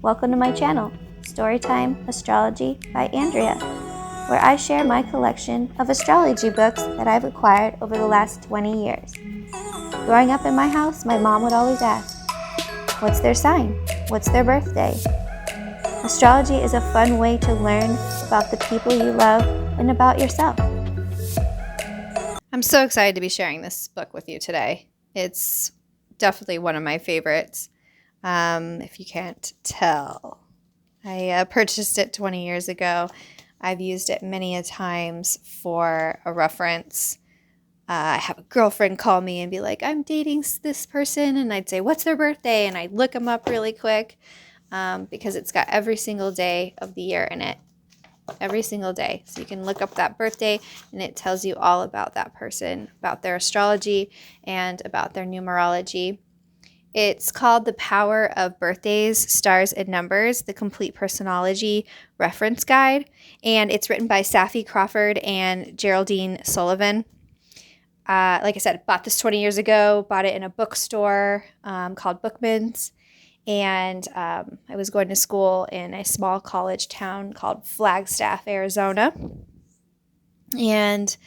Welcome to my channel, Storytime Astrology by Andrea, where I share my collection of astrology books that I've acquired over the last 20 years. Growing up in my house, my mom would always ask, what's their sign? What's their birthday? Astrology is a fun way to learn about the people you love and about yourself. I'm so excited to be sharing this book with you today. It's definitely one of my favorites, if you can't tell. I purchased it 20 years ago. I've used it many a times for a reference. I have a girlfriend call me and be like, I'm dating this person, and I'd say, what's their birthday? And I'd look them up really quick because it's got every single day of the year in it. Every single day. So you can look up that birthday and it tells you all about that person, about their astrology and about their numerology. It's called The Power of Birthdays, Stars, and Numbers, the Complete Personology Reference Guide. And it's written by Saffi, Crawford, and Geraldine, Sullivan. Like I said, bought this 20 years ago, bought it in a bookstore called Bookman's. And I was going to school in a small college town called Flagstaff, Arizona. And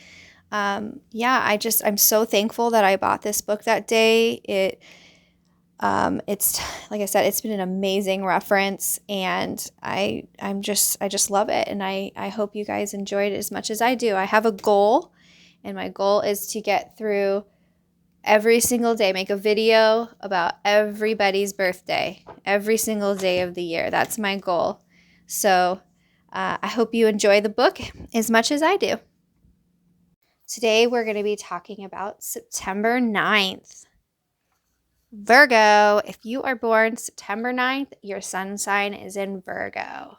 I'm so thankful that I bought this book that day. It's like I said, it's been an amazing reference, and I just love it. And I hope you guys enjoyed it as much as I do. I have a goal, and my goal is to get through every single day, make a video about everybody's birthday, every single day of the year. That's my goal. So I hope you enjoy the book as much as I do. Today we're going to be talking about September 9th. Virgo, if you are born September 9th, your sun sign is in Virgo.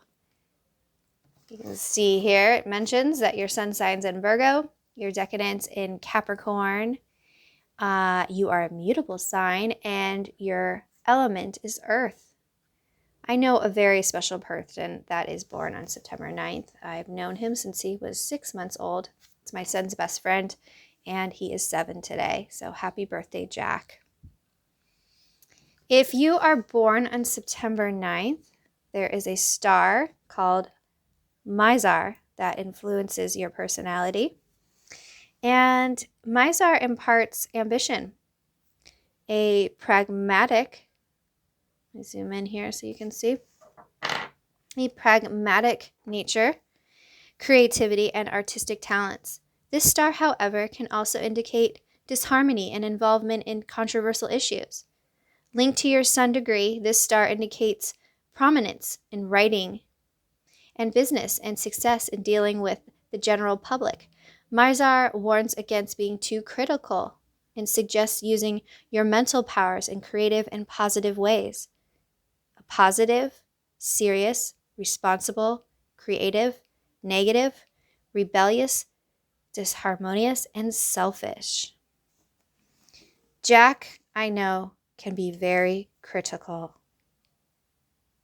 You can see here it mentions that your sun sign's in Virgo, your decadent's in Capricorn. You are a mutable sign, and your element is earth. I know a very special person that is born on September 9th. I've known him since he was 6 months old. It's my son's best friend, and he is 7 today. So happy birthday, Jack. If you are born on September 9th, there is a star called Mizar that influences your personality. And Mizar imparts ambition, a pragmatic, let me zoom in here so you can see, a pragmatic nature, creativity, and artistic talents. This star, however, can also indicate disharmony and involvement in controversial issues. Linked to your sun degree, this star indicates prominence in writing and business and success in dealing with the general public. Mizar warns against being too critical and suggests using your mental powers in creative and positive ways. A positive, serious, responsible, creative, negative, rebellious, disharmonious, and selfish. Jack, I know, can be very critical,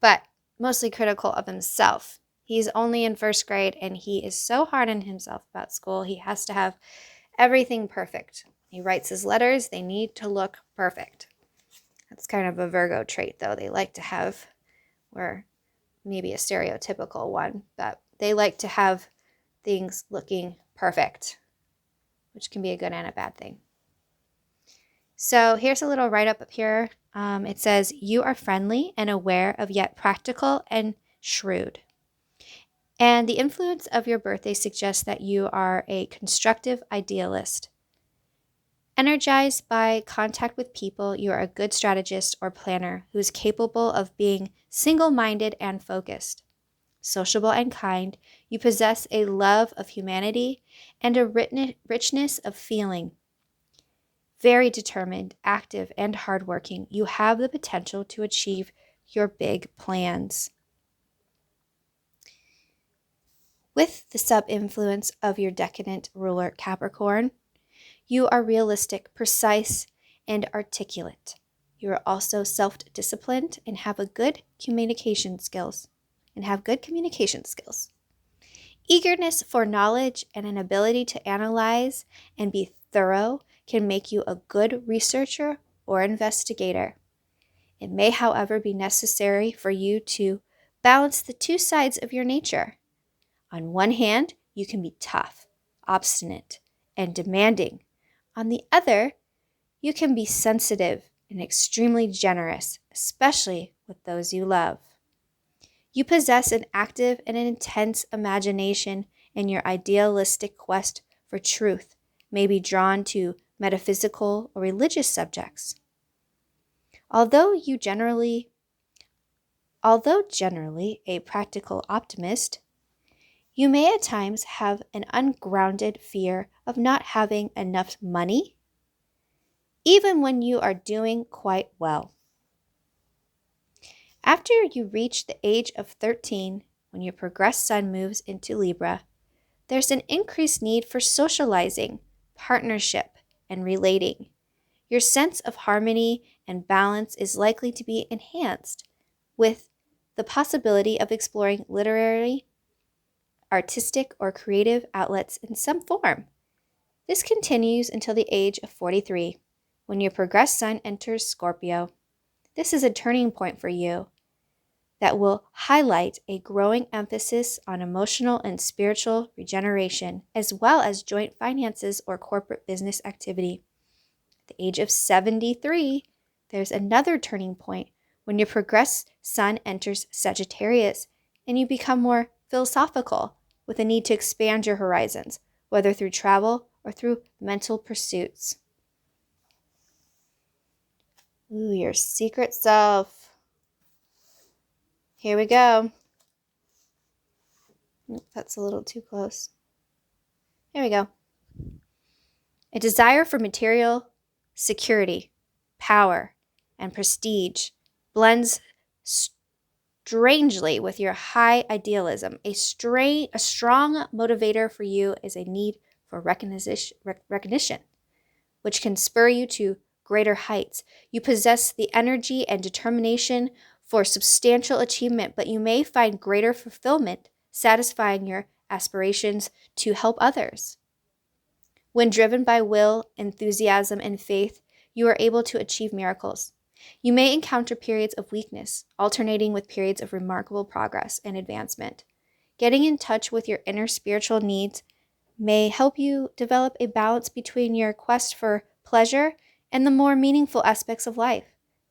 but mostly critical of himself. He's only in first grade, and he is so hard on himself about school. He has to have everything perfect. He writes his letters. They need to look perfect. That's kind of a Virgo trait, though. They like to have, or maybe a stereotypical one, but they like to have things looking perfect, which can be a good and a bad thing. So here's a little write-up up here. It says, you are friendly and aware of yet practical and shrewd. And the influence of your birthday suggests that you are a constructive idealist. Energized by contact with people, you are a good strategist or planner who is capable of being single-minded and focused. Sociable and kind, you possess a love of humanity and a richness of feeling. Very determined, active, and hardworking, you have the potential to achieve your big plans. With the sub-influence of your decadent ruler Capricorn, you are realistic, precise, and articulate. You are also self-disciplined and have good communication skills. Eagerness for knowledge and an ability to analyze and be thorough can make you a good researcher or investigator. It may, however, be necessary for you to balance the two sides of your nature. On one hand, you can be tough, obstinate, and demanding. On the other, you can be sensitive and extremely generous, especially with those you love. You possess an active and an intense imagination, and your idealistic quest for truth may be drawn to metaphysical or religious subjects. Although generally a practical optimist, you may at times have an ungrounded fear of not having enough money, even when you are doing quite well. After you reach the age of 13, when your progressed sun moves into Libra, there's an increased need for socializing, partnership, and relating. Your sense of harmony and balance is likely to be enhanced with the possibility of exploring literary, artistic, or creative outlets in some form. This continues until the age of 43, when your progressed sun enters Scorpio. This is a turning point for you that will highlight a growing emphasis on emotional and spiritual regeneration, as well as joint finances or corporate business activity. At the age of 73, there's another turning point when your progressed sun enters Sagittarius and you become more philosophical with a need to expand your horizons, whether through travel or through mental pursuits. Ooh, your secret self. Here we go. That's a little too close. Here we go. A desire for material security, power, and prestige blends strangely with your high idealism. A strong motivator for you is a need for recognition, which can spur you to greater heights. You possess the energy and determination for substantial achievement, but you may find greater fulfillment satisfying your aspirations to help others. When driven by will, enthusiasm, and faith, you are able to achieve miracles. You may encounter periods of weakness, alternating with periods of remarkable progress and advancement. Getting in touch with your inner spiritual needs may help you develop a balance between your quest for pleasure and the more meaningful aspects of life.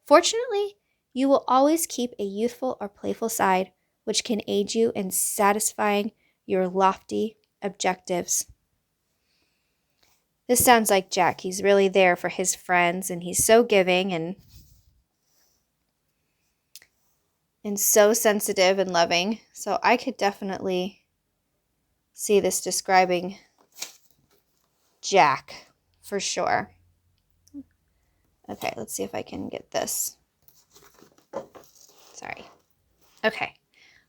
Fortunately, you will always keep a youthful or playful side, which can aid you in satisfying your lofty objectives. This sounds like Jack. He's really there for his friends, and he's so giving and so sensitive and loving. So I could definitely see this describing Jack for sure. Okay, let's see if I can get this. Sorry. Okay.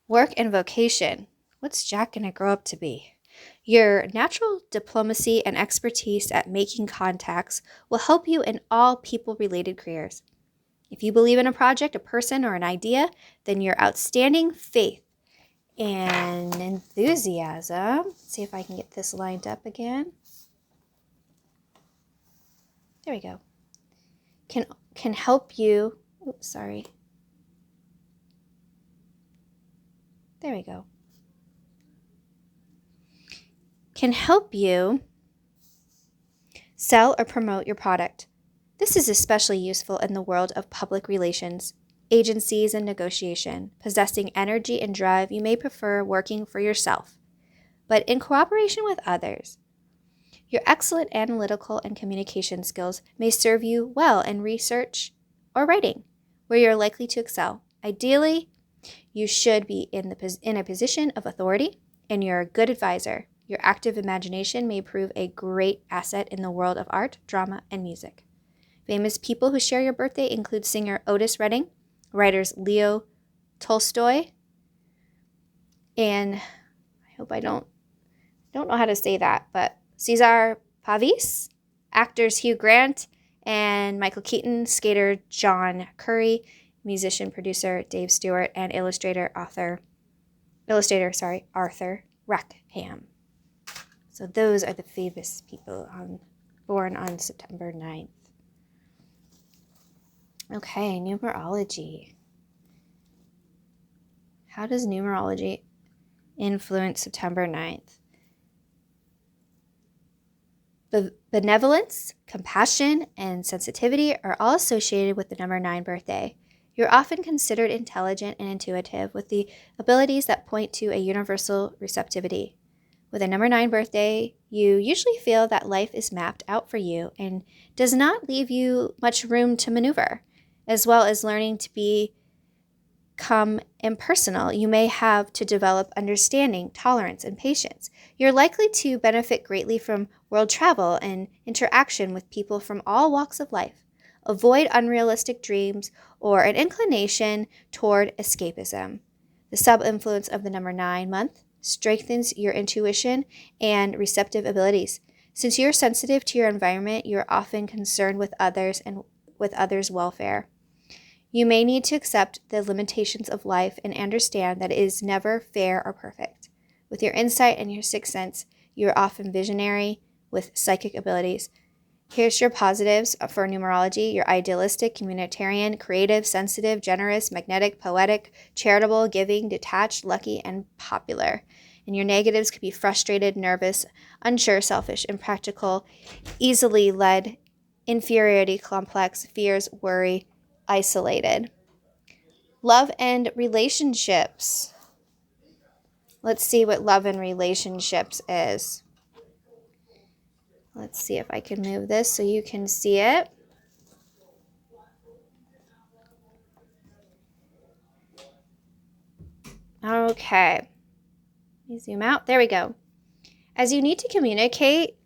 Work and vocation. What's Jack going to grow up to be? Your natural diplomacy and expertise at making contacts will help you in all people-related careers. If you believe in a project, a person, or an idea, then your outstanding faith and enthusiasm, let's see if I can get this lined up again. There we go. Can help you, oops, sorry. There we go. Can help you sell or promote your product. This is especially useful in the world of public relations, agencies, and negotiation. Possessing energy and drive, you may prefer working for yourself, but in cooperation with others. Your excellent analytical and communication skills may serve you well in research or writing, where you're likely to excel. Ideally, you should be in a position of authority, and you're a good advisor. Your active imagination may prove a great asset in the world of art, drama, and music. Famous people who share your birthday include singer Otis Redding, writers Leo Tolstoy, and I hope I don't know how to say that, but Cesar Pavese, actors Hugh Grant and Michael Keaton, skater John Curry, musician producer Dave Stewart, and illustrator Arthur Rackham. So those are the famous people born on September 9th. Okay, numerology. How does numerology influence September 9th? Benevolence, compassion, and sensitivity are all associated with the number 9 birthday. You're often considered intelligent and intuitive with the abilities that point to a universal receptivity. With a number 9 birthday, you usually feel that life is mapped out for you and does not leave you much room to maneuver, as well as learning to become impersonal. You may have to develop understanding, tolerance, and patience. You're likely to benefit greatly from world travel and interaction with people from all walks of life. Avoid unrealistic dreams or an inclination toward escapism. The sub-influence of the number 9 month strengthens your intuition and receptive abilities. Since you're sensitive to your environment, you're often concerned with others and with others' welfare. You may need to accept the limitations of life and understand that it is never fair or perfect. With your insight and your sixth sense, you are often visionary with psychic abilities. Here's your positives for numerology. You're idealistic, communitarian, creative, sensitive, generous, magnetic, poetic, charitable, giving, detached, lucky, and popular. And your negatives could be frustrated, nervous, unsure, selfish, impractical, easily led, inferiority complex, fears, worry, isolated. Love and relationships. Let's see what love and relationships is. Let's see if I can move this so you can see it. Okay. Let me zoom out. There we go. As you need to communicate,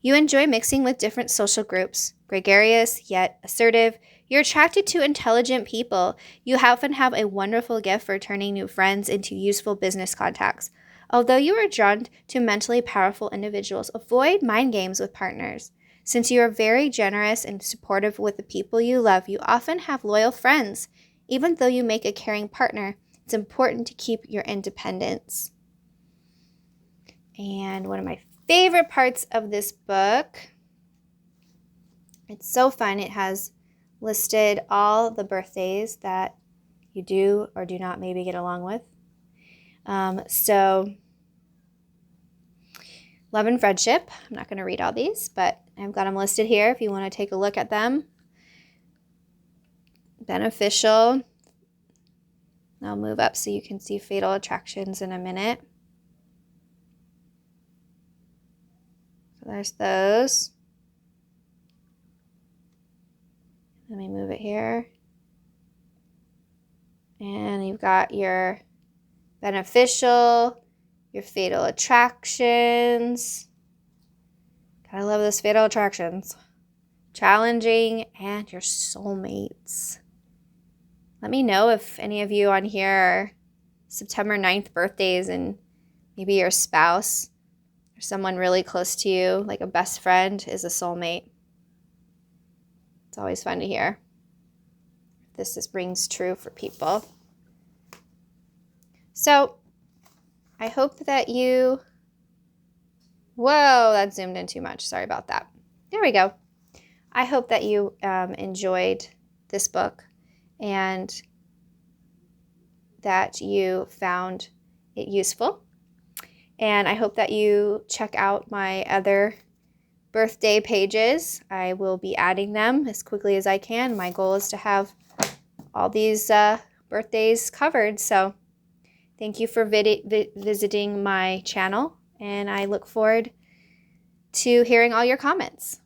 you enjoy mixing with different social groups. Gregarious, yet assertive. You're attracted to intelligent people. You often have a wonderful gift for turning new friends into useful business contacts. Although you are drawn to mentally powerful individuals, avoid mind games with partners. Since you are very generous and supportive with the people you love, you often have loyal friends. Even though you make a caring partner, it's important to keep your independence. And one of my favorite parts of this book, it's so fun. It has listed all the birthdays that you do or do not maybe get along with. So love and friendship. I'm not going to read all these, but I've got them listed here if you want to take a look at them. Beneficial. I'll move up so you can see fatal attractions in a minute. So there's those. Let me move it here. And you've got your beneficial, your fatal attractions. Gotta love those fatal attractions. Challenging, and your soulmates. Let me know if any of you on here are September 9th birthdays and maybe your spouse or someone really close to you, like a best friend, is a soulmate. It's always fun to hear. This rings true for people. So I hope that you, whoa, that zoomed in too much. Sorry about that. There we go. I hope that you enjoyed this book and that you found it useful. And I hope that you check out my other birthday pages. I will be adding them as quickly as I can. My goal is to have all these birthdays covered. So thank you for visiting my channel, and I look forward to hearing all your comments.